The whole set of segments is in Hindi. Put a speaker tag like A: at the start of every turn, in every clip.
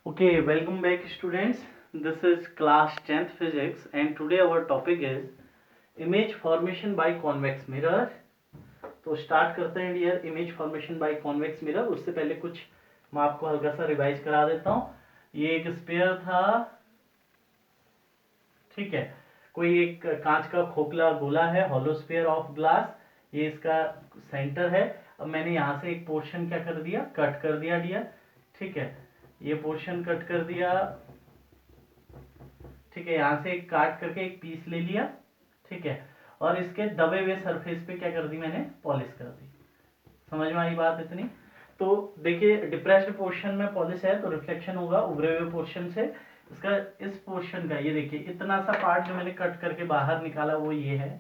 A: Okay, welcome back students. This is class 10th physics and today our topic is image formation by convex mirror. तो स्टार्ट करते हैं dear image formation by convex mirror. उससे पहले कुछ मैं आपको हल्का सा रिवाइज करा देता हूँ। ये एक स्फीयर था, ठीक है, कोई एक कांच का खोखला गोला है, हॉलो स्फीयर ऑफ ग्लास, ये इसका सेंटर है। अब मैंने यहाँ से एक पोर्शन क्या कर दिया, कट कर दिया डियर, ठीक है, ये पोर्शन कट कर दिया, ठीक है, यहाँ से एक काट करके एक पीस ले लिया, ठीक है, और इसके दबे हुए सरफेस पे क्या कर दी मैंने, पॉलिश कर दी। समझ में आई बात इतनी? तो देखिए डिप्रेस्ड पोर्शन में पॉलिश है तो रिफ्लेक्शन होगा उभरे हुए पोर्शन से। इसका इस पोर्शन का ये देखिए इतना सा पार्ट जो मैंने कट करके बाहर निकाला वो ये है,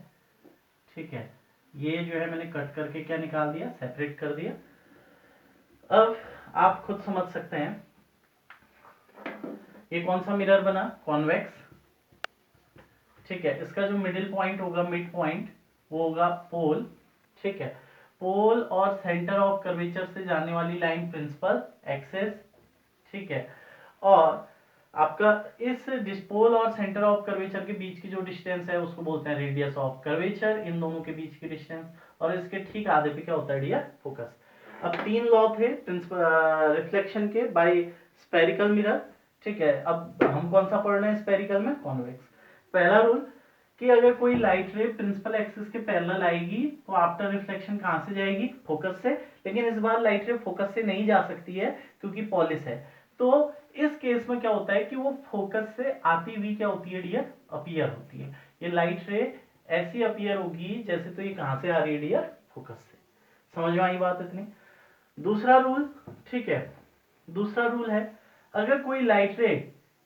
A: ठीक है, ये जो है मैंने कट करके क्या निकाल दिया, सेपरेट कर दिया। अब आप खुद समझ सकते हैं ये कौन सा मिरर बना, कॉन्वेक्स, ठीक है। इसका जो मिडिल पॉइंट होगा, मिड पॉइंट, वो होगा पोल, ठीक है। पोल और सेंटर ऑफ कर्वेचर से जाने वाली लाइन प्रिंसिपल एक्सिस, ठीक है। और आपका इस पोल और सेंटर ऑफ कर्वेचर के बीच की जो डिस्टेंस है उसको बोलते हैं रेडियस ऑफ कर्वेचर, इन दोनों के बीच की डिस्टेंस। और इसके ठीक आधे पे क्या होता है डियर, फोकस। अब तीन लॉ थे रिफ्लेक्शन के बाय स्पेरिकल मिरर, ठीक है। अब हम कौन सा पढ़ रहे हैं स्पेरिकल में, कॉन्वेक्स। पहला रूल कि अगर कोई लाइट रे प्रिंसिपल एक्सिस के पैरेलल आएगी तो आफ्टर रिफ्लेक्शन कहां से जाएगी, फोकस से। लेकिन इस बार लाइट रे फोकस से नहीं जा सकती है क्योंकि पॉलिश है। तो इस केस में क्या होता है कि वो फोकस से आती हुई क्या होती है डियर, अपीयर होती है। ये लाइट रे ऐसी अपीयर होगी जैसे, तो ये कहां से आ रही है डियर, फोकस से। समझ में आई बात इतनी? दूसरा रूल, ठीक है, दूसरा रूल है अगर कोई लाइट रे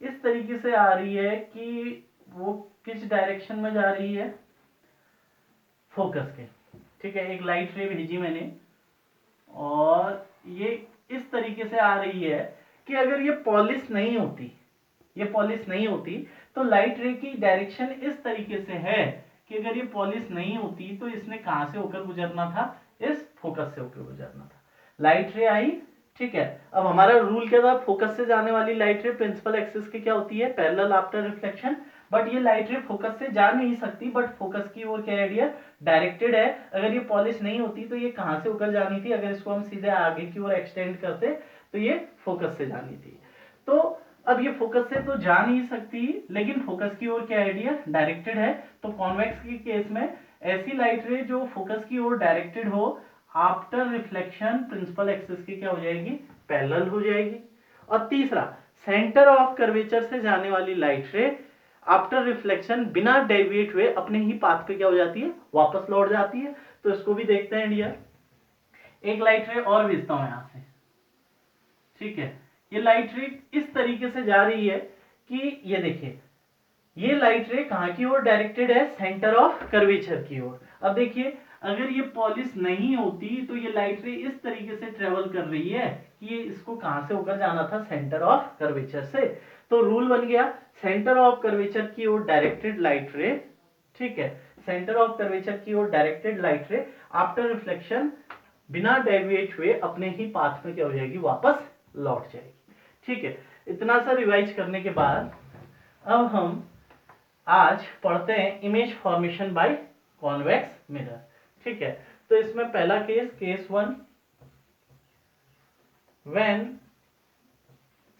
A: इस तरीके से आ रही है कि वो किस डायरेक्शन में जा रही है, फोकस के, ठीक है, एक लाइट रे भेजी मैंने और ये इस तरीके से आ रही है कि अगर ये पॉलिश नहीं होती, ये पॉलिश नहीं होती तो लाइट रे की डायरेक्शन इस तरीके से है कि अगर ये पॉलिश नहीं होती तो इसने कहां से होकर गुजरना था, इस फोकस से होकर गुजरना था। लाइट रे आई, ठीक है। अब हमारा रूल क्या था, फोकस से जाने वाली लाइट रे प्रिंसिपल एक्सिस की क्या होती है, पैरेलल आफ्टर रिफ्लेक्शन। बट ये लाइट रे फोकस से जा नहीं सकती, बट फोकस की ओर क्या है, डायरेक्टेड है। अगर ये पॉलिश नहीं होती तो ये कहां से होकर जानी थी, अगर इसको हम सीधे आगे की ओर एक्सटेंड करते तो ये फोकस से जानी थी। तो अब ये फोकस से तो जा नहीं सकती लेकिन फोकस की ओर क्या है, डायरेक्टेड है। तो कॉन्वेक्स के केस में ऐसी लाइट रे जो फोकस की ओर डायरेक्टेड हो, आफ्टर रिफ्लेक्शन प्रिंसिपल एक्सिस की क्या हो जाएगी, पैरेलल हो जाएगी। और तीसरा, सेंटर ऑफ कर्वेचर से जाने वाली लाइट रे आफ्टर रिफ्लेक्शन बिना डेविएट हुए अपने ही पाथ पे क्या हो जाती है, वापस लौट जाती है। तो इसको भी देखते हैं डियर। एक लाइट रे और भेजता हूं यहां से, ठीक है। ये लाइट रे इस तरीके से जा रही है कि ये देखिए ये लाइट रे कहां की ओर डायरेक्टेड है, सेंटर ऑफ कर्वेचर की ओर। अब देखिए अगर ये पॉलिश नहीं होती तो ये लाइट रे इस तरीके से ट्रेवल कर रही है कि ये इसको कहां से होकर जाना था, सेंटर ऑफ कर्वेचर से। तो रूल बन गया, सेंटर ऑफ कर्वेचर की ओर डायरेक्टेड लाइट रे, ठीक है, सेंटर ऑफ कर्वेचर की ओर directed light ray after reflection बिना डेविएट हुए अपने ही पाथ में क्या हो जाएगी, वापस लौट जाएगी, ठीक है। इतना सा रिवाइज करने के बाद अब हम आज पढ़ते हैं image formation by convex mirror, ठीक है। तो इसमें पहला केस, केस 1, व्हेन,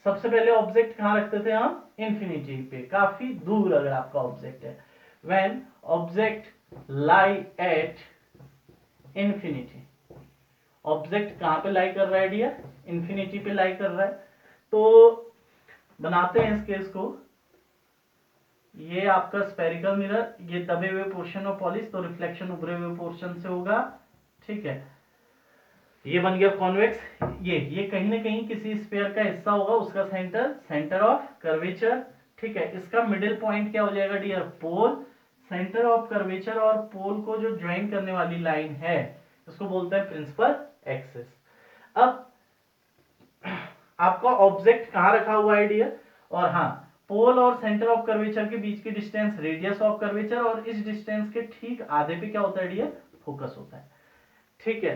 A: सबसे पहले ऑब्जेक्ट कहां रखते थे हम, इंफिनिटी पे, काफी दूर अगर आपका ऑब्जेक्ट है। When object lie at infinity, object कहां पे लाई कर रहा है डियर, इंफिनिटी पे लाई कर रहा है। तो बनाते हैं इस केस को, ये आपका स्पेरिकल मिरर, ये दबे हुए पोर्शन ऑफ पॉलिश, तो रिफ्लेक्शन उभरे हुए पोर्शन से होगा, ठीक है। ये बन गया कॉन्वेक्स, ये कहीं ना कहीं किसी स्फीयर का हिस्सा होगा, उसका सेंटर, सेंटर ऑफ कर्वेचर, ठीक है। इसका मिडिल पॉइंट क्या हो जाएगा dear, pole. Centre of curvature और पोल को जो ज्वाइन करने वाली लाइन है इसको बोलते हैं प्रिंसिपल एक्सिस। अब आपका ऑब्जेक्ट कहां रखा हुआ है डियर, और हाँ, पोल और सेंटर ऑफ कर्वेचर के बीच की डिस्टेंस रेडियस ऑफ कर्वेचर, और इस डिस्टेंस के ठीक आधे पे क्या होता है डियर, फोकस होता है, ठीक है।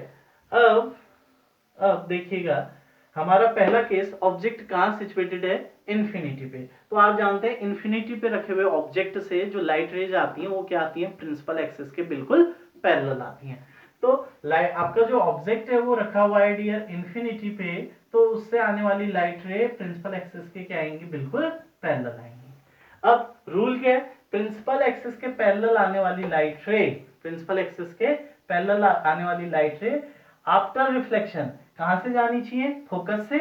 A: अब देखिएगा हमारा पहला केस, ऑब्जेक्ट कहाँ सिचुएटेड है, इन्फिनिटी पे। तो आप जानते हैं इन्फिनिटी पे रखे हुए ऑब्जेक्ट से जो लाइट रेज आती हैं वो क्या आती हैं, प्रिंसिपल एक्सिस के बिल्कुल पैरेलल आती हैं। तो आपका जो ऑब्जेक्ट है वो रखा हुआ है डियर इन्फिनिटी पे, तो उससे आने वाली लाइट रे प्रिंसिपल एक्सिस के क्या आएंगी, बिल्कुल पैरेलल आएंगी। अब रूल क्या है, प्रिंसिपल एक्सिस के पैरेलल आने वाली लाइट रे, प्रिंसिपल एक्सिस के पैरेलल आने वाली लाइट रे आफ्टर रिफ्लेक्शन कहां से जानी चाहिए, फोकस से।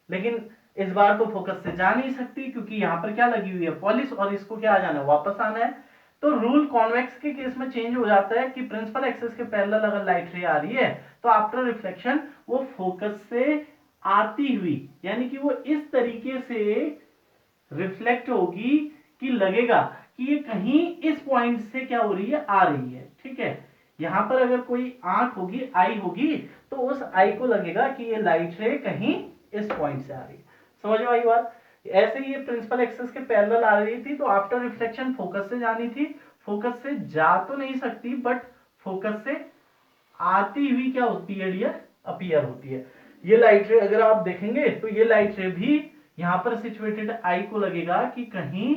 A: लेकिन इस बार तो फोकस से जा नहीं सकती क्योंकि यहां पर क्या लगी हुई है, पॉलिश, और इसको क्या आ जाना है, वापस आना है। तो रूल कॉन्वेक्स के केस में चेंज हो जाता है कि प्रिंसिपल एक्सिस के पैरेलल अगर लाइट रे आ रही है तो आफ्टर रिफ्लेक्शन वो फोकस से आती हुई, यानी कि वो इस तरीके से रिफ्लेक्ट होगी कि लगेगा कि ये कहीं इस पॉइंट से क्या हो रही है, आ रही है। ठीक है, यहां पर अगर कोई आंख होगी, आई होगी, तो उस आई को लगेगा कि ये लाइट रे कहीं इस पॉइंट से आ रही है। समझ में आई बात। ऐसे ही ये प्रिंसिपल एक्सिस के पैरेलल आ रही थी तो आफ्टर रिफ्लेक्शन फोकस से जानी थी, फोकस से जा तो नहीं सकती बट फोकस से आती हुई क्या होती है डियर, अपीयर होती है। ये लाइट रे अगर आप देखेंगे तो ये लाइट रे भी यहां पर सिचुएटेड आई को लगेगा कि कहीं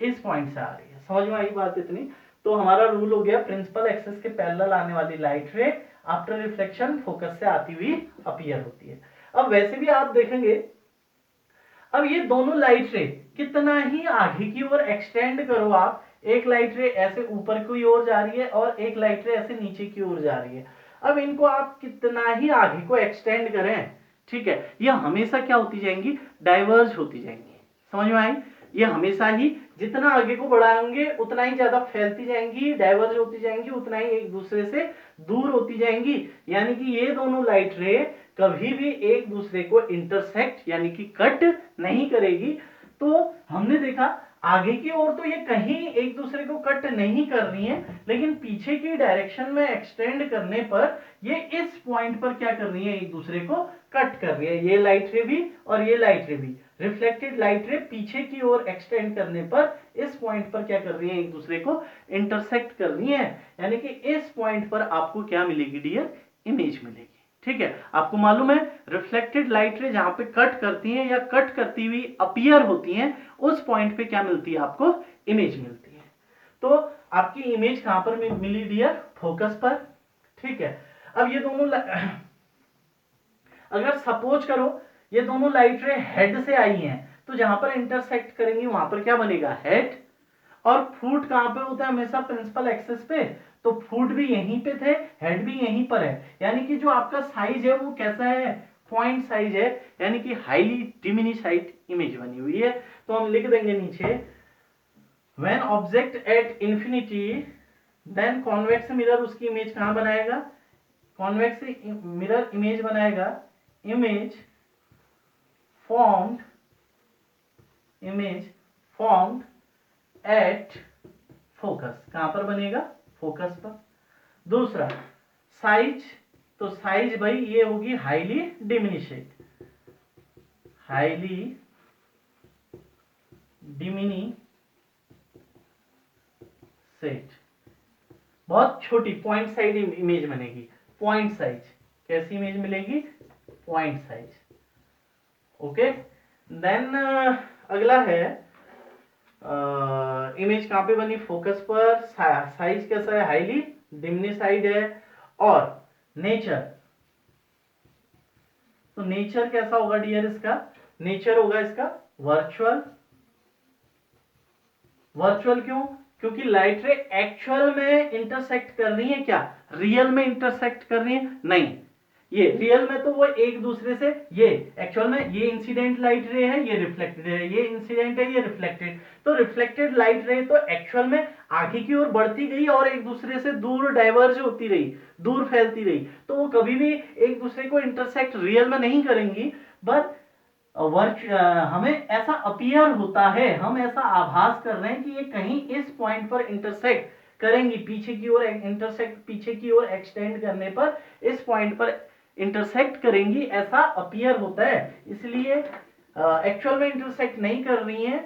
A: इस पॉइंट से आ रही है। समझ में आई बात इतनी। तो हमारा रूल हो गया, प्रिंसिपल एक्सिस के पैरेलल आने वाली light ray after reflection focus से आती हुई अपीयर होती है। अब वैसे भी आप देखेंगे, अब ये दोनों लाइट रे कितना ही आगे की ओर एक्सटेंड करो आप, एक लाइट रे ऐसे ऊपर की ओर जा रही है और एक लाइट रे ऐसे नीचे की ओर जा रही है। अब इनको आप कितना ही आगे को एक्सटेंड करें, ठीक है, ये हमेशा क्या होती जाएंगी, डाइवर्ज होती जाएंगी। समझ में आई। ये हमेशा ही जितना आगे को बढ़ाएंगे उतना ही ज्यादा फैलती जाएंगी, डाइवर्ज होती जाएंगी, उतना ही एक दूसरे से दूर होती जाएंगी। यानी कि ये दोनों लाइट रे कभी भी एक दूसरे को इंटरसेक्ट यानी कि कट नहीं करेगी। तो हमने देखा आगे की ओर तो ये कहीं एक दूसरे को कट नहीं कर रही है, लेकिन पीछे की डायरेक्शन में एक्सटेंड करने पर ये इस पॉइंट पर क्या कर रही है, एक दूसरे को कट कर रही है। ये लाइट रे भी और ये लाइट रे भी, रिफ्लेक्टेड लाइट रे पीछे की ओर एक्सटेंड करने पर इस पॉइंट पर क्या कर रही है, एक दूसरे को इंटरसेक्ट कर रही है। यानी कि इस पॉइंट पर आपको क्या मिलेगी डियर, इमेज मिलेगी। ठीक है, आपको मालूम है रिफ्लेक्टेड लाइट रे जहां पे कट करती हैं या कट करती हुई अपीयर होती हैं, उस पॉइंट पे क्या मिलती है, आपको इमेज मिलती है। तो आपकी इमेज कहां पर मिली डियर, फोकस पर। ठीक है, अब ये दोनों अगर सपोज करो ये दोनों लाइट रे हेड से आई हैं, तो जहां पर इंटरसेक्ट करेंगी वहां पर क्या बनेगा, हेड। और फूट कहां पे होता है, हमेशा प्रिंसिपल एक्सिस पे, तो फूट भी यहीं पे थे, हेड भी यहीं पर है। यानी कि जो आपका साइज है वो कैसा है, पॉइंट साइज है, यानी कि हाईली डिमिनिशाइड इमेज बनी हुई है। तो हम लिख देंगे नीचे, when object at infinity then convex mirror उसकी इमेज कहां बनाएगा, कॉन्वेक्स मिरर इमेज बनाएगा, इमेज फॉर्म्ड एट फोकस, कहां पर बनेगा, फोकस पर। दूसरा साइज, तो साइज भाई ये होगी हाईली डिमिनिशेड, हाईली डिमिनिशेड, बहुत छोटी पॉइंट साइज इमेज बनेगी। पॉइंट साइज कैसी इमेज मिलेगी, पॉइंट साइज। ओके, देन अगला है इमेज कहां पे बनी, फोकस पर, साइज कैसा है, हाईली डिमिनिशाइड है। और नेचर, तो नेचर कैसा होगा डियर इसका, नेचर होगा इसका वर्चुअल। वर्चुअल क्यों, क्योंकि लाइट रे एक्चुअल में इंटरसेक्ट कर रही है क्या, रियल में इंटरसेक्ट कर रही है नहीं, ये रियल में तो वो एक दूसरे से, ये एक्चुअल में ये इंसिडेंट लाइट रे है, ये रिफ्लेक्टेड है, ये इंसिडेंट है, ये रिफ्लेक्टेड। तो रिफ्लेक्टेड लाइट रे तो एक्चुअल में आगे की ओर बढ़ती गई और एक दूसरे से दूर डाइवर्ज होती रही, दूर फैलती रही, तो वो कभी भी एक दूसरे को इंटरसेक्ट रियल में नहीं करेंगी। बट हमें ऐसा अपीयर होता है, हम ऐसा आभास कर रहे हैं कि ये कहीं इस पॉइंट पर इंटरसेक्ट करेंगी, पीछे की ओर इंटरसेक्ट, पीछे की ओर एक्सटेंड करने पर इस पॉइंट पर इंटरसेक्ट करेंगी, ऐसा अपीयर होता है। इसलिए एक्चुअल में इंटरसेक्ट नहीं कर रही है।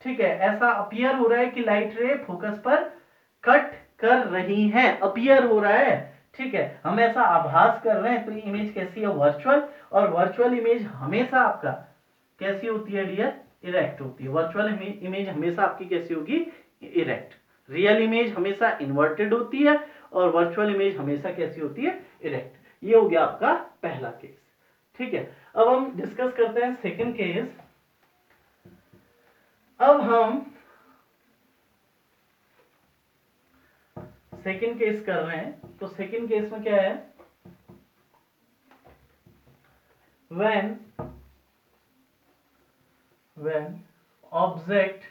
A: ठीक है, ऐसा अपीयर हो रहा है कि लाइट रे फोकस पर कट कर रही है, अपीयर हो रहा है। ठीक है, हम ऐसा आभास कर रहे हैं तो ये इमेज कैसी है, वर्चुअल। और वर्चुअल इमेज हमेशा आपका कैसी होती है डियर, इरेक्ट होती है। वर्चुअल इमेज हमेशा आपकी कैसी होगी, इरेक्ट। रियल इमेज हमेशा इन्वर्टेड होती है और वर्चुअल इमेज हमेशा कैसी होती है, इरेक्ट। ये हो गया आपका पहला केस। ठीक है, अब हम डिस्कस करते हैं सेकंड केस। अब हम सेकंड केस कर रहे हैं, तो सेकंड केस में क्या है, when object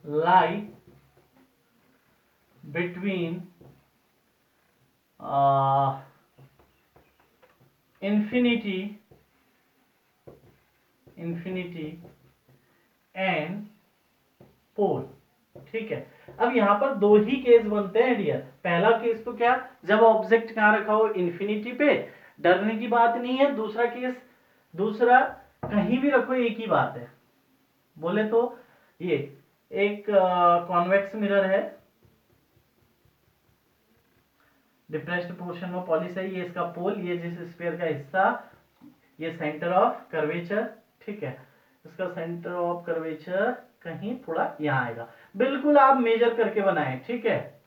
A: lie between infinity and pole. ठीक है, अब यहां पर दो ही केस बनते हैं डियर। पहला केस तो क्या, जब ऑब्जेक्ट कहां रखा हो, इन्फिनिटी पे, डरने की बात नहीं है। दूसरा केस, दूसरा कहीं भी रखो एक ही बात है। बोले तो ये एक कॉन्वेक्स मिरर है, डिप्रेस्ड पोर्शन में पॉलिश है, ये इसका पोल, ये जिस स्फीयर का हिस्सा, ये सेंटर ऑफ कर्वेचर। ठीक है, इसका सेंटर ऑफ कर्वेचर कहीं थोड़ा यहां आएगा। बिल्कुल आप मेजर करके बनाएं। ठीक है,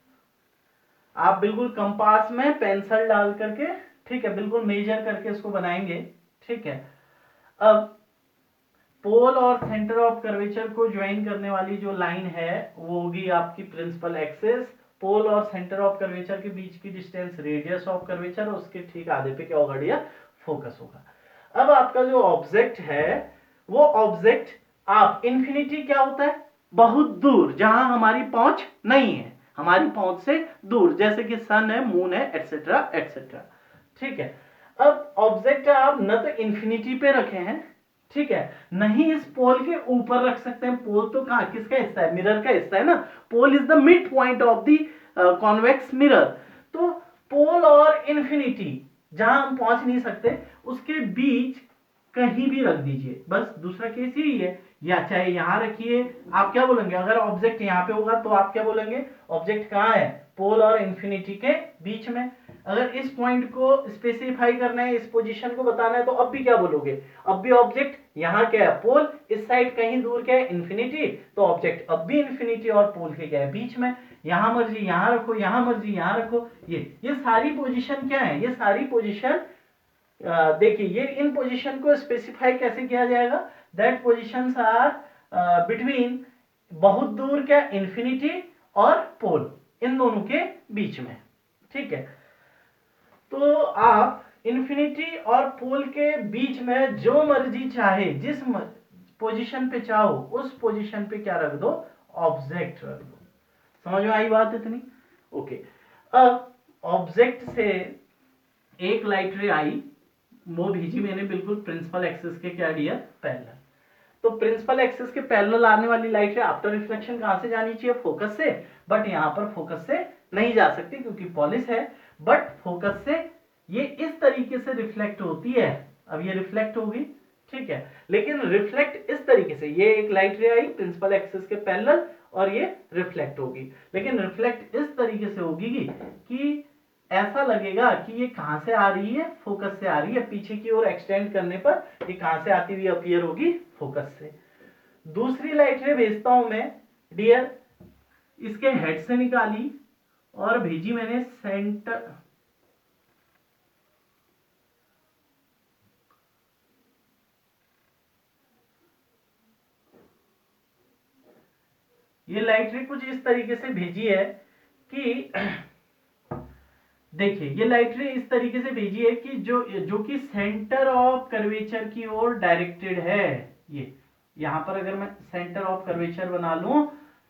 A: आप बिल्कुल कंपास में पेंसिल डाल करके, ठीक है, बिल्कुल मेजर करके इसको बनाएंगे। ठीक है, अब पोल और सेंटर ऑफ कर्वेचर को ज्वाइन करने वाली जो लाइन है वो होगी आपकी प्रिंसिपल एक्सिस। पोल और सेंटर ऑफ कर्वेचर के बीच की डिस्टेंस रेडियस ऑफ कर्वेचर, उसके ठीक आधे पे क्या होगा डियर, फोकस होगा। अब आपका जो ऑब्जेक्ट है वो ऑब्जेक्ट, आप इन्फिनिटी क्या होता है, बहुत दूर, जहां हमारी पहुंच नहीं है, हमारी पहुंच से दूर, जैसे कि सन है, मून है, एटसेट्रा एटसेट्रा। ठीक है, अब ऑब्जेक्ट आप न तो इन्फिनिटी पे रखे हैं, ठीक है, नहीं इस पोल के ऊपर रख सकते हैं। पोल तो कहां, किसका हिस्सा है, मिरर का हिस्सा है ना। Pole is the mid point of the convex mirror. तो पोल और इन्फिनिटी जहां हम पहुंच नहीं सकते उसके बीच कहीं भी रख दीजिए, बस। दूसरा केस यही है, या चाहे यहां रखिए, आप क्या बोलेंगे, अगर ऑब्जेक्ट यहां पे होगा तो आप क्या बोलेंगे, ऑब्जेक्ट कहां है, पोल और इन्फिनिटी के बीच में। अगर इस पॉइंट को स्पेसिफाई करना है, इस पोजीशन को बताना है, तो अब भी क्या बोलोगे, अब भी ऑब्जेक्ट यहां क्या है, पोल, इस साइड कहीं दूर क्या है, इन्फिनिटी, तो ऑब्जेक्ट अब भी इन्फिनिटी और पोल के क्या है, बीच में। यहां मर्जी यहां रखो, यहां मर्जी यहां रखो। ये सारी पोजीशन क्या है, ये सारी पोजीशन देखिए, ये इन पोजीशन को स्पेसिफाई कैसे किया जाएगा, दैट पोजीशंस आर बिटवीन, बहुत दूर क्या, इन्फिनिटी और पोल, इन दोनों के बीच में। ठीक है, तो आप इन्फिनिटी और पोल के बीच में जो मर्जी चाहे, जिस पोजीशन पे चाहो उस पोजीशन पे क्या रख दो, ऑब्जेक्ट रख दो। समझ में आई बात इतनी? ओके, अब ऑब्जेक्ट से एक लाइट रे आई, वो भेजी मैंने बिल्कुल प्रिंसिपल एक्सिस के क्या दिया, पैरेलल। तो प्रिंसिपल एक्सिस के पैरेलल आने वाली लाइट रे आफ्टर रिफ्लेक्शन कहां से जानी चाहिए, फोकस से। बट यहां पर फोकस से नहीं जा सकती क्योंकि पॉलिश है, बट फोकस से ये इस तरीके से रिफ्लेक्ट होती है। अब ये रिफ्लेक्ट होगी, ठीक है, लेकिन रिफ्लेक्ट इस तरीके से, ये एक लाइट रे आई प्रिंसिपल एक्सिस के पैरेलल और ये रिफ्लेक्ट होगी, लेकिन रिफ्लेक्ट इस तरीके से होगी कि ऐसा लगेगा कि ये कहां से आ रही है, फोकस से आ रही है। पीछे की ओर एक्सटेंड करने पर ये कहां से आती हुई अपीयर होगी, फोकस से। दूसरी लाइट रे भेजता हूं मैं डियर, इसके हेड से निकाली और भेजी मैंने सेंटर, ये लाइट रे कुछ इस तरीके से भेजी है कि देखिए, ये लाइट रे इस तरीके से भेजी है कि जो कि सेंटर ऑफ कर्वेचर की ओर डायरेक्टेड है। ये यहां पर अगर मैं सेंटर ऑफ कर्वेचर बना लूं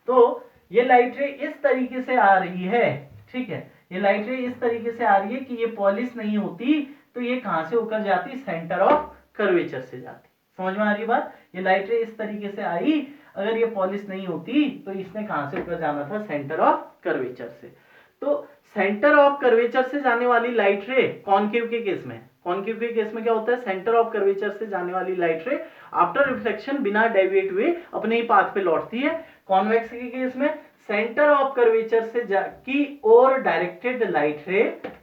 A: तो ये लाइट रे इस तरीके से आ रही है। ठीक है, ये लाइट रे इस तरीके से आ रही है कि ये पॉलिश नहीं होती तो ये कहां से होकर जाती, सेंटर ऑफ कर्वेचर से जाती। समझ में आ रही बात? ये लाइट रे इस तरीके से आई, अगर ये पॉलिश नहीं होती तो इसने कहां से होकर जाना था, सेंटर ऑफ कर्वेचर से। तो सेंटर ऑफ कर्वेचर से जाने वाली लाइट रे कॉनकेव के केस में, कॉनकेव के केस में क्या होता है, सेंटर ऑफ कर्वेचर से जाने वाली लाइट रे आफ्टर रिफ्लेक्शन बिना डेविएट हुए अपने ही पाथ पे लौटती है। कॉन्वेक्स के केस में सेंटर ऑफ कर्वेचर से की ओर directed light ray,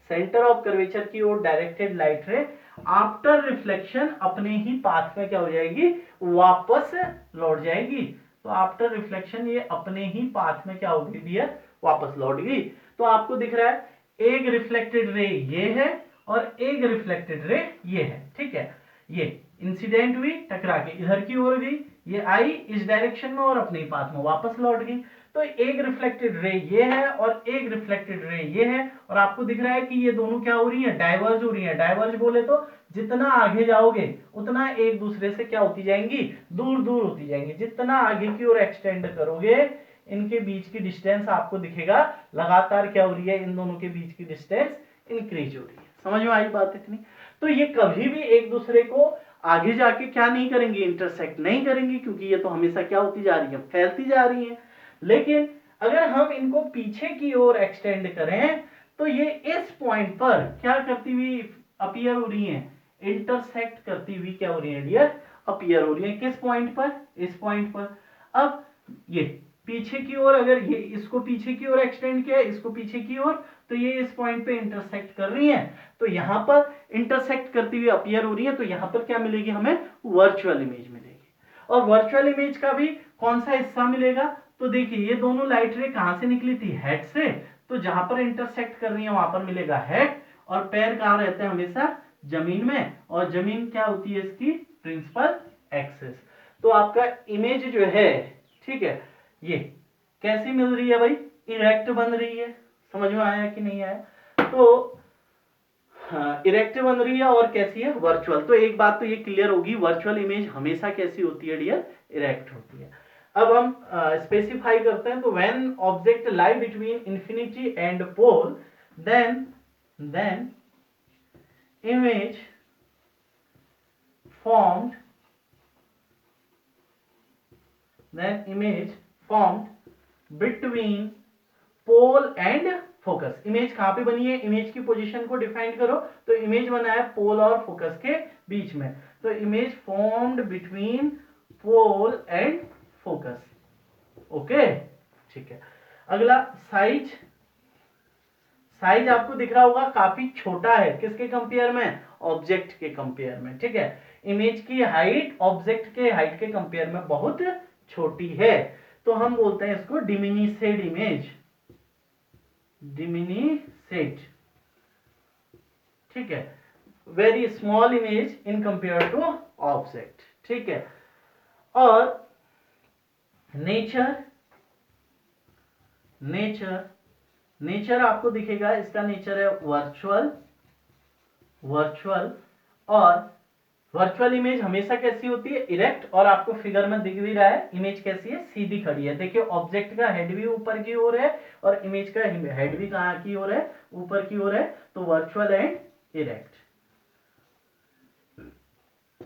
A: centre of curvature की ओर directed light ray after reflection अपने ही पाथ में क्या हो जाएगी, वापस लौट जाएगी। तो आफ्टर रिफ्लेक्शन ये अपने ही पाथ में क्या होगी डियर, वापस लौट गई। तो आपको दिख रहा है एक रिफ्लेक्टेड रे ये है और एक रिफ्लेक्टेड रे ये है, ठीक है। ये इंसिडेंट हुई, टकरा के इधर की ओर गई, ये आई इस डायरेक्शन में और अपने पाथ में वापस लौट गई। तो एक रिफ्लेक्टेड रे ये है और एक रिफ्लेक्टेड रे ये है, और आपको दिख रहा है कि ये दोनों क्या हो रही है, डाइवर्ज हो रही है। डाइवर्ज बोले तो जितना आगे जाओगे उतना एक दूसरे से क्या होती जाएंगी, दूर दूर होती जाएंगी। जितना आगे की ओर एक्सटेंड करोगे इनके बीच की डिस्टेंस आपको दिखेगा लगातार क्या हो रही है, इन दोनों के बीच की डिस्टेंस इंक्रीज हो रही है। समझ में आई बात इतनी। तो ये कभी भी एक दूसरे को आगे जाके क्या नहीं करेंगे, इंटरसेक्ट नहीं करेंगे, क्योंकि ये तो हमेशा क्या होती जा रही है, फैलती जा रही है। लेकिन अगर हम इनको पीछे की ओर एक्सटेंड करें तो ये इस पॉइंट पर क्या करती हुई अपीयर हो रही है, इंटरसेक्ट करती हुई क्या हो रही है डियर, अपीयर हो रही है। किस पॉइंट पर, इस पॉइंट पर। अब ये पीछे की ओर, अगर ये इसको पीछे की ओर एक्सटेंड किया, इसको पीछे की ओर, तो ये इस पॉइंट पे इंटरसेक्ट कर रही है। तो यहां पर इंटरसेक्ट करती हुई अपीयर हो रही है, तो यहां पर क्या मिलेगी हमें, वर्चुअल इमेज मिलेगी। और वर्चुअल इमेज का भी कौन सा हिस्सा मिलेगा, तो देखिए ये दोनों लाइट रे कहां से निकली थी, हेड से। तो जहां पर इंटरसेक्ट कर रही है वहां पर मिलेगा हेड, और पैर कहां रहते हैं हमेशा, जमीन में, और जमीन क्या होती है इसकी प्रिंसिपल एक्सिस। तो आपका इमेज जो है, ठीक है, ये कैसी मिल रही है भाई, इरेक्ट बन रही है। समझ में आया कि नहीं आया, तो हाँ, इरेक्ट बन रही है और कैसी है, वर्चुअल। तो एक बात तो ये क्लियर होगी, वर्चुअल इमेज हमेशा कैसी होती है डियर, इरेक्ट होती है। अब हम स्पेसिफाई करते हैं, तो when object lie between infinity and pole then image formed between pole and focus। Image कहां पे बनी है, इमेज की पोजीशन को डिफाइन करो, तो इमेज बना है पोल और फोकस के बीच में। तो image formed between pole and focus, okay, ठीक है। अगला साइज, साइज आपको दिख रहा होगा काफी छोटा है, किसके कंपेयर में, ऑब्जेक्ट के कंपेयर में, ठीक है। इमेज की हाइट ऑब्जेक्ट के हाइट के कंपेयर में बहुत छोटी है, तो हम बोलते हैं इसको डिमिनिसेड इमेज, डिमिनिसेड, ठीक है, very small image in compare to object, ठीक है। और नेचर, नेचर नेचर आपको दिखेगा, इसका नेचर है वर्चुअल, वर्चुअल। और वर्चुअल इमेज हमेशा कैसी होती है, इरेक्ट, और आपको फिगर में दिख भी रहा है इमेज कैसी है, सीधी खड़ी है। देखिए ऑब्जेक्ट का हेड भी ऊपर की ओर है और इमेज का हेड भी कहां की ओर है, ऊपर की ओर है। तो virtual and erect,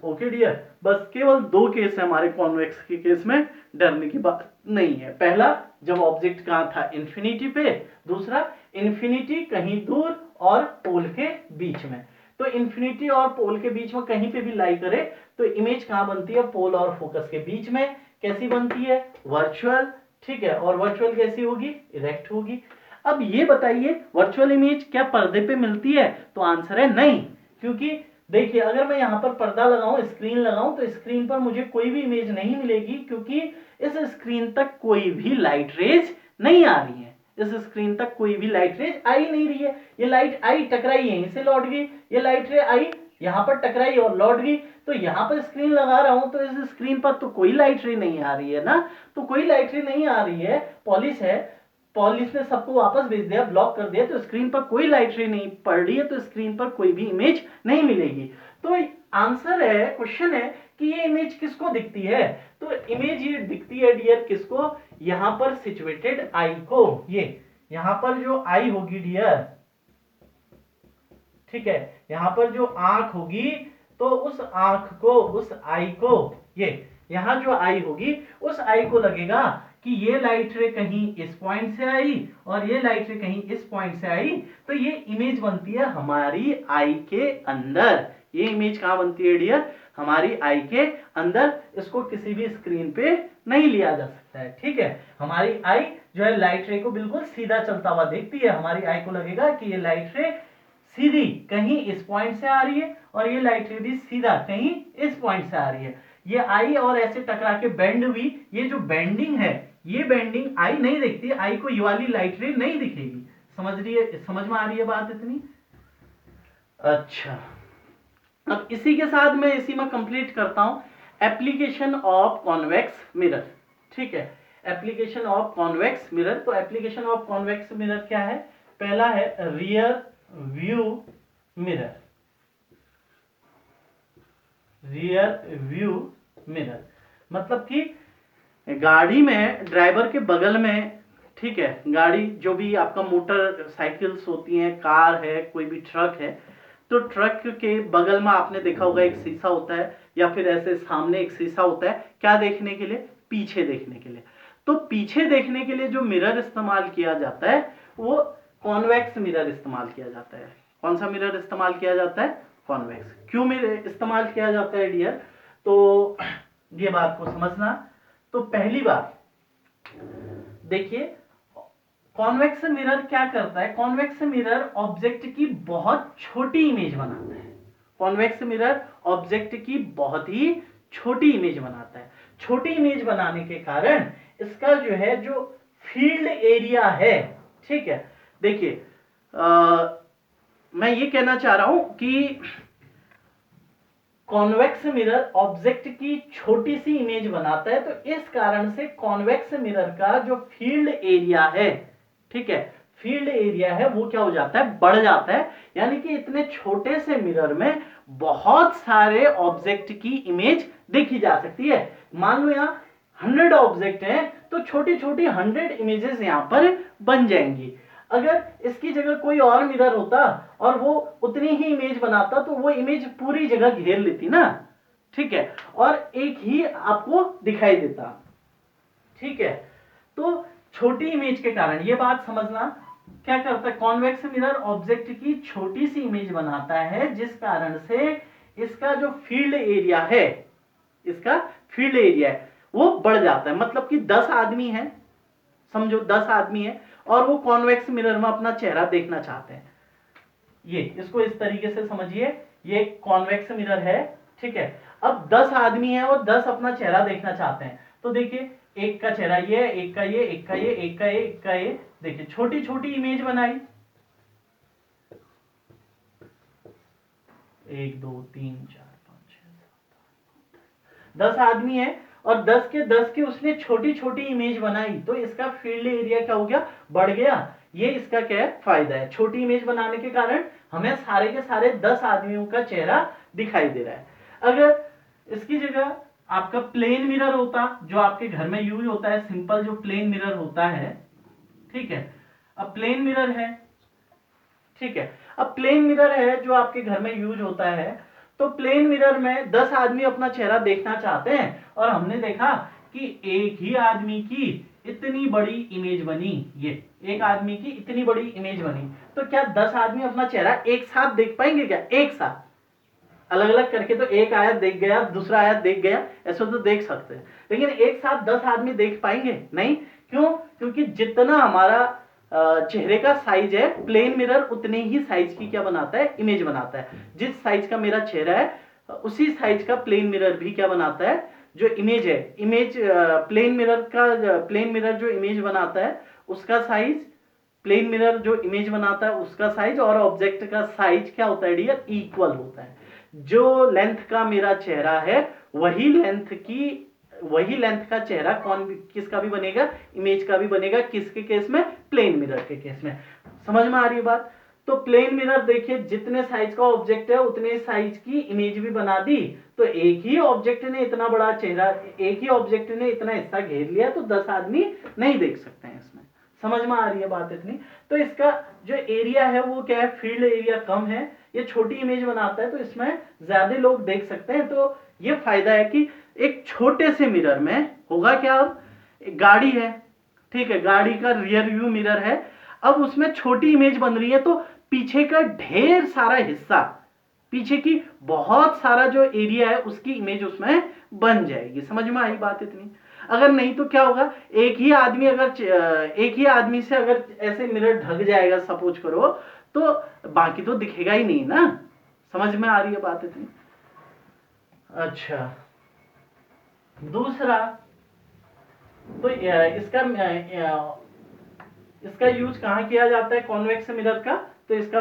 A: okay dear. बस केवल दो केस है हमारे कॉन्वेक्स के केस में, डरने की बात नहीं है। पहला जब ऑब्जेक्ट कहां था, इंफिनिटी पे, दूसरा इंफिनिटी कहीं दूर और पोल के बीच में। तो इंफिनिटी और पोल के बीच में कहीं पे भी लाई करे तो इमेज कहां बनती है, पोल और फोकस के बीच में। कैसी बनती है, वर्चुअल, ठीक है। और वर्चुअल कैसी होगी, इरेक्ट होगी। अब ये बताइए वर्चुअल इमेज क्या पर्दे पे मिलती है, तो आंसर है नहीं। क्योंकि देखिए अगर मैं यहां पर पर्दा लगाऊं, स्क्रीन लगाऊं, तो स्क्रीन पर मुझे कोई भी इमेज नहीं मिलेगी, क्योंकि इस स्क्रीन तक कोई भी लाइट रेज नहीं आ रही है। इस स्क्रीन तक कोई भी लाइट रेज आई नहीं रही है। ये लाइट आई, टकराई, यहीं से लौट गई, ये लाइट रे आई, यहां पर टकराई और लौट गई। तो यहां पर स्क्रीन लगा रहा हूं तो इस स्क्रीन पर तो कोई लाइट रे नहीं आ रही है ना, तो कोई लाइट रे नहीं आ रही है, पॉलिश है, पॉलिश ने सबको वापस भेज दिया, ब्लॉक कर दिया, तो स्क्रीन पर कोई लाइट रे नहीं पड़ रही है, तो स्क्रीन पर कोई भी इमेज नहीं मिलेगी। तो आंसर है, क्वेश्चन है कि ये इमेज किसको दिखती है, तो इमेज ये दिखती है डियर किसको, यहां पर सिचुएटेड आई को। ये यहां पर जो आई होगी डियर, ठीक है, यहां पर जो आंख होगी, तो उस आंख को, उस आई को, ये यहां जो आई होगी उस आई को लगेगा कि ये लाइट रे कहीं इस पॉइंट से आई और ये लाइट रे कहीं इस पॉइंट से आई, तो ये इमेज बनती है हमारी आई के अंदर। ये इमेज कहां बनती है डियर, हमारी आई के अंदर। इसको किसी भी स्क्रीन पे नहीं लिया जा सकता है, ठीक है। हमारी आई जो है लाइट रे को बिल्कुल सीधा चलता हुआ देखती है। हमारी आई को लगेगा कि ये लाइट रे सीधी कहीं इस पॉइंट से आ रही है और ये लाइट रे भी सीधा कहीं इस पॉइंट से आ रही है। ये आई और ऐसे टकरा के बेंड हुई, ये जो बेंडिंग है, ये बेंडिंग आई नहीं देखती, आई को ये वाली लाइट रे नहीं दिखेगी। समझ में आ रही है बात इतनी? अच्छा, अब इसी के साथ मैं इसी में कंप्लीट करता हूं एप्लीकेशन ऑफ कॉन्वेक्स मिरर। ठीक है, एप्लीकेशन ऑफ कॉन्वेक्स मिरर। तो एप्लीकेशन ऑफ कॉन्वेक्स मिरर क्या है? पहला है rear view mirror. Rear view mirror मतलब कि गाड़ी में ड्राइवर के बगल में, ठीक है, गाड़ी जो भी आपका मोटर साइकिल्स होती हैं, कार है, कोई भी ट्रक है, तो ट्रक के बगल में आपने देखा होगा एक शीशा होता है या फिर ऐसे सामने एक शीशा होता है। क्या देखने के लिए? पीछे देखने के लिए। तो पीछे देखने के लिए जो मिरर इस्तेमाल किया जाता है वो कॉन्वेक्स मिरर इस्तेमाल किया जाता है। कौन सा मिरर इस्तेमाल किया जाता है? कॉन्वेक्स। क्यों मिरर इस्तेमाल किया जाता है डियर? तो ये बात को समझना। तो पहली बात देखिए, कॉन्वेक्स मिरर क्या करता है? कॉन्वेक्स मिरर ऑब्जेक्ट की बहुत छोटी इमेज बनाता है। कॉन्वेक्स मिरर ऑब्जेक्ट की बहुत ही छोटी इमेज बनाता है। छोटी इमेज बनाने के कारण इसका जो है जो फील्ड एरिया है, ठीक है, देखिए मैं ये कहना चाह रहा हूं कि कॉन्वेक्स मिरर ऑब्जेक्ट की छोटी सी इमेज बनाता है, तो इस कारण से कॉन्वेक्स मिरर का जो फील्ड एरिया है, ठीक है, फील्ड एरिया है, वो क्या हो जाता है? बढ़ जाता है। यानी कि इतने छोटे से मिरर में बहुत सारे ऑब्जेक्ट की इमेज देखी जा सकती है। मान लो यहां 100 ऑब्जेक्ट हैं, तो छोटी छोटी 100 इमेजेस यहां पर बन जाएंगी। अगर इसकी जगह कोई और मिरर होता और वो उतनी ही इमेज बनाता, तो वो इमेज पूरी जगह घेर लेती ना, ठीक है, और एक ही आपको दिखाई देता, ठीक है। तो छोटी इमेज के कारण, ये बात समझना, क्या करता है? कॉन्वेक्स मिरर ऑब्जेक्ट की छोटी सी इमेज बनाता है, जिस कारण से इसका जो फील्ड एरिया है, इसका फील्ड एरिया है वो बढ़ जाता है। मतलब कि 10 आदमी है, समझो 10 आदमी है और वो कॉन्वेक्स मिरर में अपना चेहरा देखना चाहते हैं। ये इसको इस तरीके से समझिए, ये कॉन्वेक्स मिरर है, ठीक है। अब 10 आदमी है और 10 अपना चेहरा देखना चाहते हैं। तो देखिए, एक का चेहरा ये, एक का ये, एक का ये, एक का ये, एक का ये, देखिए छोटी छोटी इमेज बनाई, 1 2 3 4 5 6 7 10 आदमी है और 10 के 10 की उसने छोटी छोटी इमेज बनाई, तो इसका फील्ड एरिया क्या हो गया? बढ़ गया। ये इसका क्या है? फायदा है। छोटी इमेज बनाने के कारण हमें सारे के सारे 10 आदमियों का चेहरा दिखाई दे रहा है। अगर इसकी जगह आपका प्लेन मिरर होता, जो आपके घर में यूज होता है, सिंपल जो प्लेन मिरर होता है, ठीक है। अब प्लेन मिरर है, ठीक है, अब प्लेन मिरर है जो आपके घर में यूज होता है, तो प्लेन मिरर में 10 आदमी अपना चेहरा देखना चाहते हैं और हमने देखा कि एक ही आदमी की इतनी बड़ी इमेज बनी, ये एक आदमी की इतनी बड़ी इमेज बनी, तो क्या 10 आदमी अपना चेहरा एक साथ देख पाएंगे? क्या एक साथ? अलग अलग करके तो एक आयत देख गया, दूसरा आयत देख गया, ऐसा तो देख सकते हैं, लेकिन एक साथ 10 आदमी देख पाएंगे नहीं। क्यों? क्योंकि जितना हमारा चेहरे का साइज है, प्लेन मिरर उतने ही साइज की क्या बनाता है? इमेज बनाता है। जिस साइज का मेरा चेहरा है उसी साइज का प्लेन मिरर भी क्या बनाता है? जो इमेज है, इमेज प्लेन मिरर जो इमेज बनाता है उसका साइज, प्लेन मिरर जो इमेज बनाता है उसका साइज और ऑब्जेक्ट का साइज क्या होता है डियर? इक्वल होता है। जो लेंथ का मेरा चेहरा है वही लेंथ का चेहरा किसका भी बनेगा? इमेज का भी बनेगा। किसके केस में? प्लेन मिरर के केस में। समझ में आ रही है बात? तो प्लेन मिरर देखिए, जितने साइज का ऑब्जेक्ट है उतने साइज की इमेज भी बना दी, तो एक ही ऑब्जेक्ट ने इतना बड़ा चेहरा, एक ही ऑब्जेक्ट ने इतना हिस्सा घेर लिया, तो 10 आदमी नहीं देख सकते हैं इसमें। समझ में आ रही है बात इतनी? तो इसका जो एरिया है वो क्या है? फील्ड एरिया कम है, ये छोटी इमेज बनाता है, तो इसमें ज्यादा लोग देख सकते हैं। तो ये फायदा है कि एक छोटे से मिरर में होगा क्या? अब एक गाड़ी है, ठीक है, गाड़ी का रियर व्यू मिरर है, अब उसमें छोटी इमेज बन रही है, तो पीछे का ढेर सारा हिस्सा, पीछे की बहुत सारा जो एरिया है उसकी इमेज उसमें बन जाएगी। समझ में आई बात इतनी? अगर नहीं तो क्या होगा, एक ही आदमी से अगर ऐसे मिरर ढक जाएगा सपोज करो, तो बाकी तो दिखेगा ही नहीं ना। समझ में आ रही है बात इतनी? अच्छा, दूसरा तो इसका यूज कहाँ किया जाता है कॉन्वेक्स मिरर का? तो इसका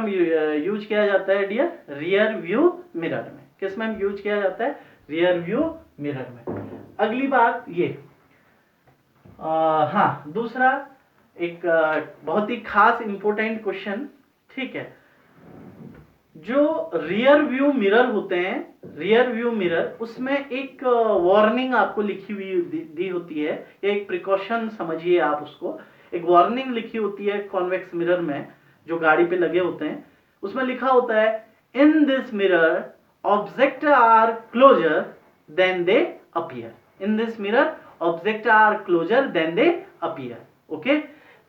A: यूज किया जाता है डियर रियर व्यू मिरर में। किस में यूज किया जाता है? रियर व्यू मिरर में। अगली बात ये हाँ, दूसरा एक बहुत ही खास इंपॉर्टेंट क्वेश्चन, ठीक है। जो रियर व्यू मिरर होते हैं, रियर व्यू मिरर, उसमें एक वार्निंग आपको लिखी हुई दी होती है, या एक प्रिकॉशन समझिए आप उसको। एक वार्निंग लिखी होती है कॉन्वेक्स मिरर में, जो गाड़ी पे लगे होते हैं। उसमें लिखा होता है, in this mirror object are closer than they appear. In this mirror object are closer than they appear. Okay,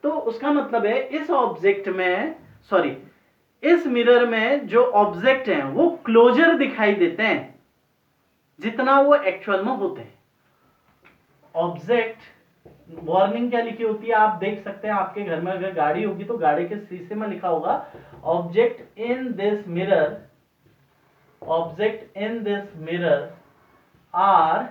A: तो उसका मतलब है इस ऑब्जेक्ट में, सॉरी, इस मिरर में जो ऑब्जेक्ट हैं वो क्लोजर दिखाई देते हैं जितना वो एक्चुअल में होते हैं। ऑब्जेक्ट, वार्निंग क्या लिखी होती है आप देख सकते हैं, आपके घर में अगर गाड़ी होगी तो गाड़ी के शीशे में लिखा होगा, object in this mirror, object in this mirror are.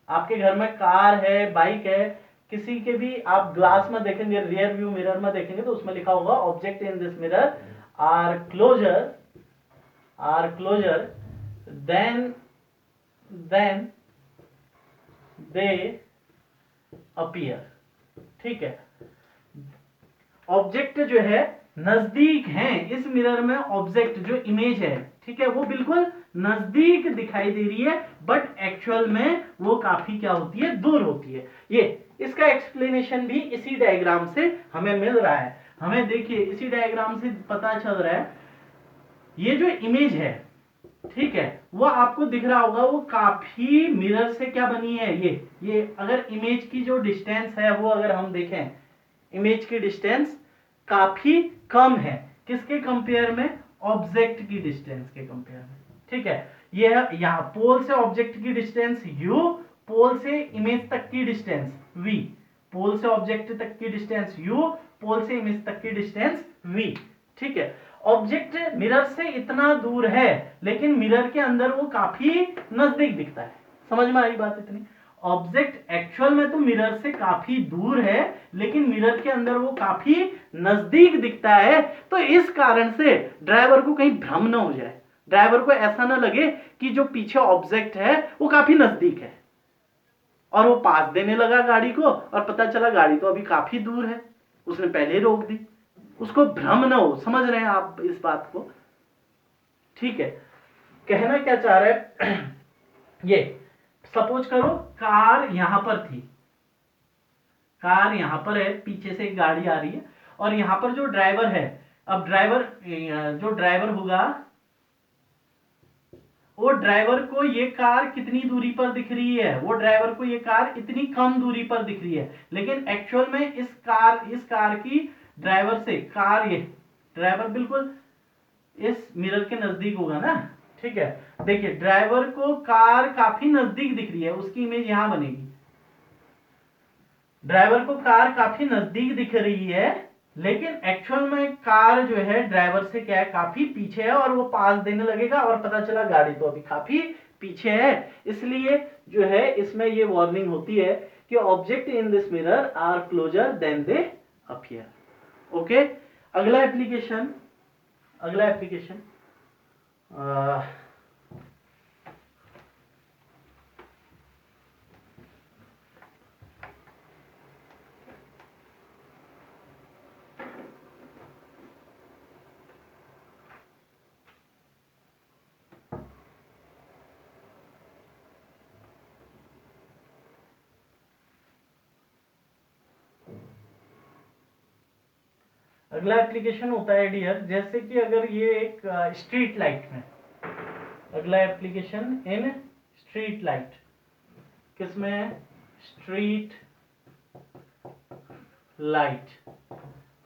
A: आपके घर में कार है, बाइक है, किसी के भी आप ग्लास में देखेंगे, रियर व्यू मिरर में देखेंगे तो उसमें लिखा होगा, object in this mirror are closer than they appear। ठीक है, ऑब्जेक्ट जो है नजदीक हैं इस मिरर में, ऑब्जेक्ट जो इमेज है, ठीक है, वो बिल्कुल नजदीक दिखाई दे रही है, बट एक्चुअल में वो काफी क्या होती है, दूर होती है। ये इसका एक्सप्लेनेशन भी इसी डायग्राम से हमें मिल रहा है। हमें देखिए इसी डायग्राम से पता चल रहा है, ये जो इमेज है, ठीक है, वो आपको दिख रहा होगा, वो काफी मिरर से क्या बनी है, ये अगर इमेज की जो डिस्टेंस है वो अगर हम देखें, इमेज की डिस्टेंस काफी कम है, किसके कंपेयर में? ऑब्जेक्ट की डिस्टेंस के कंपेयर में। ठीक है, ये यहां पोल से ऑब्जेक्ट की डिस्टेंस u, पोल से इमेज तक की डिस्टेंस v, पोल से ऑब्जेक्ट तक की डिस्टेंस u, पोल से इमेज तक की डिस्टेंस v। ठीक है, ऑब्जेक्ट मिरर से इतना दूर है लेकिन मिरर के अंदर वो काफी नजदीक दिखता है। समझ में आई बात इतनी? ऑब्जेक्ट एक्चुअल में तो मिरर से काफी दूर है लेकिन मिरर के अंदर वो काफी नजदीक दिखता है। तो इस कारण से ड्राइवर को कहीं भ्रम ना हो जाए, ड्राइवर को ऐसा ना लगे कि जो पीछे ऑब्जेक्ट है वो काफी नजदीक है और वो पास देने लगा गाड़ी को और पता चला गाड़ी तो अभी काफी दूर है, उसने पहले रोक दी। उसको भ्रम ना हो, समझ रहे हैं आप इस बात को? ठीक है, कहना क्या चाह रहा है ये सपोज करो कार यहां पर थी, कार यहां पर है, पीछे से एक गाड़ी आ रही है और यहां पर जो ड्राइवर है, अब जो ड्राइवर होगा वो ड्राइवर को ये कार कितनी दूरी पर दिख रही है, वो ड्राइवर को ये कार इतनी कम दूरी पर दिख रही है, लेकिन एक्चुअल में इस कार की ड्राइवर से, कार ये ड्राइवर बिल्कुल इस मिरर के नजदीक होगा ना। ठीक है, देखिए ड्राइवर को कार काफी नजदीक दिख रही है, उसकी इमेज यहां बनेगी। ड्राइवर को कार काफी नजदीक दिख रही है लेकिन एक्चुअल में कार जो है ड्राइवर से क्या है, काफी पीछे है और वो पास देने लगेगा और पता चला गाड़ी तो अभी काफी पीछे है। इसलिए जो है इसमें ये वार्निंग होती है कि object in this mirror are closer than they appear. Okay, अगला एप्लीकेशन, अगला एप्लीकेशन होता है डियर, जैसे कि अगर ये एक स्ट्रीट लाइट में, अगला एप्लीकेशन इन स्ट्रीट लाइट, किसमें? Street light.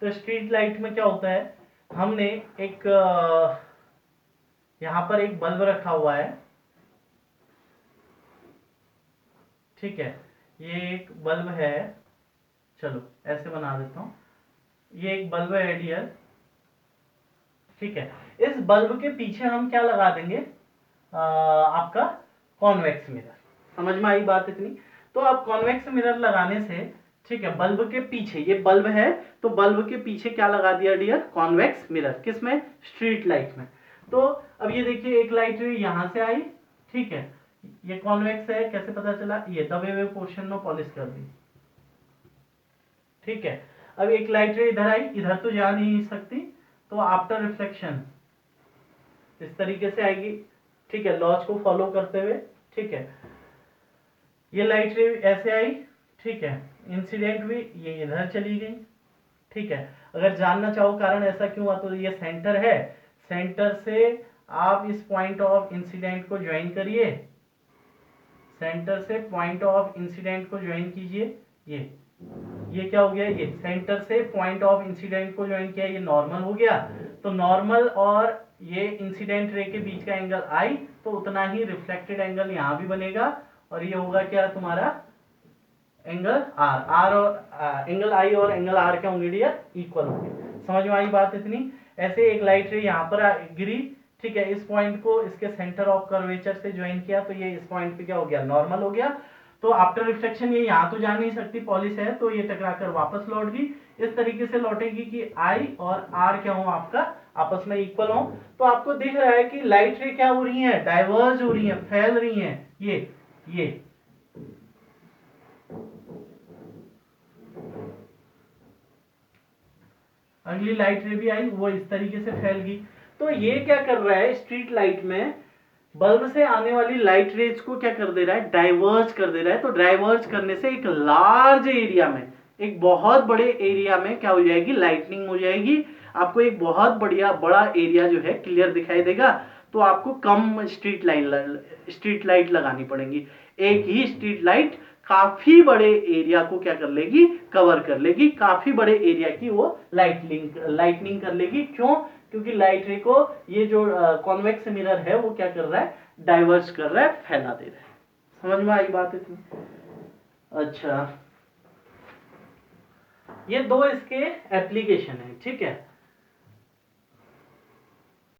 A: तो स्ट्रीट लाइट में क्या होता है, हमने एक यहां पर एक बल्ब रखा हुआ है, ठीक है, ये एक बल्ब है, चलो ऐसे बना देता हूँ, ये एक बल्ब है डियर, ठीक है। इस बल्ब के पीछे हम क्या लगा देंगे, आपका कॉन्वेक्स मिरर। समझ में आई बात इतनी? तो आप कॉन्वेक्स मिरर लगाने से, ठीक है, बल्ब के पीछे, ये बल्ब है तो बल्ब के पीछे क्या लगा दिया डियर, कॉन्वेक्स मिरर। किसमें? स्ट्रीट लाइट में। तो अब ये देखिए एक लाइट यहां से आई, ठीक है, ये कॉन्वेक्स है, कैसे पता चला, ये दबे हुए पोर्शन में पॉलिश कर दी, ठीक है। अब एक लाइट रे इधर आई, इधर तो जा नहीं सकती, तो आफ्टर रिफ्लेक्शन इस तरीके से आएगी, ठीक है, लॉज को फॉलो करते हुए, ठीक है। ये लाइट रे ऐसे आई, ठीक है, इंसिडेंट हुई, ये इधर चली गई, ठीक है। अगर जानना चाहो कारण ऐसा क्यों हुआ, तो ये सेंटर है, सेंटर से आप इस पॉइंट ऑफ इंसिडेंट को ज्वाइन करिए, सेंटर से पॉइंट ऑफ इंसिडेंट को ज्वाइन कीजिए, ये क्या हो गया, ये सेंटर से पॉइंट ऑफ इंसिडेंट को ज्वाइन किया, ये नॉर्मल हो गया। तो नॉर्मल और ये इंसिडेंट रे के बीच का एंगल आई, तो उतना ही रिफ्लेक्टेड एंगल यहां भी बनेगा, और ये होगा क्या तुम्हारा एंगल आर, आर और एंगल आई और एंगल आर क्या होंगे डियर, इक्वल होंगे। समझ में आई बात इतनी? ऐसे एक लाइट रे यहाँ पर गिरी, ठीक है, इस पॉइंट को इसके सेंटर ऑफ कर्वेचर से ज्वाइन किया, तो ये इस पॉइंट पे क्या हो गया, नॉर्मल हो गया। तो आफ्टर रिफ्लेक्शन ये यहाँ तो जा नहीं सकती, पॉलिश है, तो ये टकराकर वापस लौट गई। इस तरीके से लौटेगी कि आई और आर क्या हो आपका आपस में इक्वल हो। तो आपको दिख रहा है कि लाइट रे क्या हो रही है, डाइवर्ज हो रही है, फैल रही है, ये अगली लाइट रे भी आई, वो इस तरीके से फैल गई। तो ये क्या कर रहा है, स्ट्रीट लाइट में बल्ब से आने वाली लाइट रेज को क्या कर दे रहा है, डाइवर्ज कर दे रहा है। तो डाइवर्ज करने से एक लार्ज एरिया में, एक बहुत बड़े एरिया में क्या हो जाएगी, लाइटनिंग हो जाएगी। आपको एक बहुत बढ़िया बड़ा एरिया जो है क्लियर दिखाई देगा। तो आपको कम स्ट्रीट लाइट लगानी पड़ेगी। एक ही स्ट्रीट लाइट काफी बड़े एरिया को क्या कर लेगी, कवर कर लेगी, काफी बड़े एरिया की वो लाइटनिंग कर लेगी। क्यों? क्योंकि लाइट रे को ये जो कॉन्वेक्स मिरर है वो क्या कर रहा है, डाइवर्ज कर रहा है, फैला दे रहा है। समझ में आई बात इतनी? अच्छा, ये दो इसके एप्लीकेशन है, ठीक है।